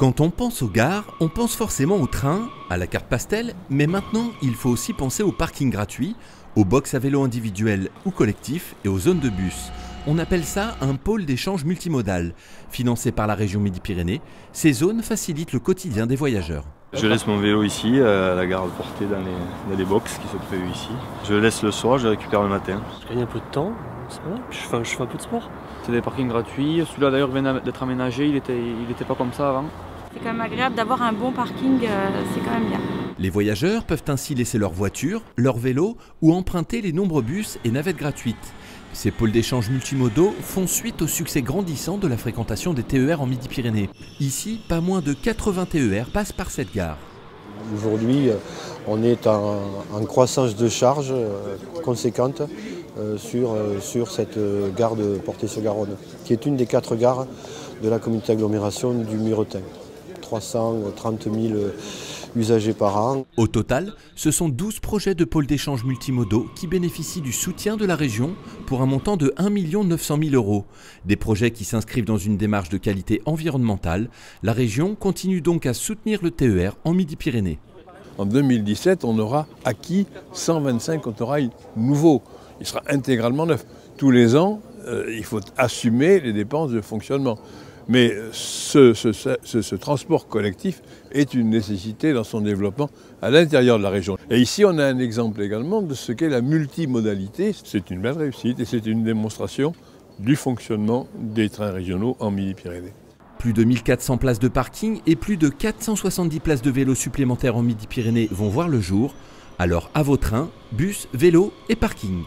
Quand on pense aux gares, on pense forcément au train, à la carte pastel, mais maintenant il faut aussi penser aux parkings gratuits, aux box à vélo individuels ou collectifs et aux zones de bus. On appelle ça un pôle d'échange multimodal. Financé par la région Midi-Pyrénées, ces zones facilitent le quotidien des voyageurs. Je laisse mon vélo ici, à la gare de Portée, dans les box qui sont prévus ici. Je le laisse le soir, je le récupère le matin. Je gagne un peu de temps, c'est pas mal. Je fais un peu de sport. C'est des parkings gratuits. Celui-là d'ailleurs vient d'être aménagé, il était pas comme ça avant. C'est quand même agréable d'avoir un bon parking, c'est quand même bien. Les voyageurs peuvent ainsi laisser leur voiture, leur vélo ou emprunter les nombreux bus et navettes gratuites. Ces pôles d'échange multimodaux font suite au succès grandissant de la fréquentation des TER en Midi-Pyrénées. Ici, pas moins de 80 TER passent par cette gare. Aujourd'hui, on est en croissance de charge conséquente sur cette gare de Portée-sur-Garonne, qui est une des 4 gares de la communauté d'agglomération du Muretin. 330 000 usagers par an. Au total, ce sont 12 projets de pôles d'échange multimodaux qui bénéficient du soutien de la région pour un montant de 1 900 000 €. Des projets qui s'inscrivent dans une démarche de qualité environnementale. La région continue donc à soutenir le TER en Midi-Pyrénées. En 2017, on aura acquis 125 autorails nouveaux. Il sera intégralement neuf. Tous les ans, il faut assumer les dépenses de fonctionnement. Mais ce transport collectif est une nécessité dans son développement à l'intérieur de la région. Et ici, on a un exemple également de ce qu'est la multimodalité. C'est une belle réussite et c'est une démonstration du fonctionnement des trains régionaux en Midi-Pyrénées. Plus de 1400 places de parking et plus de 470 places de vélos supplémentaires en Midi-Pyrénées vont voir le jour. Alors à vos trains, bus, vélos et parking.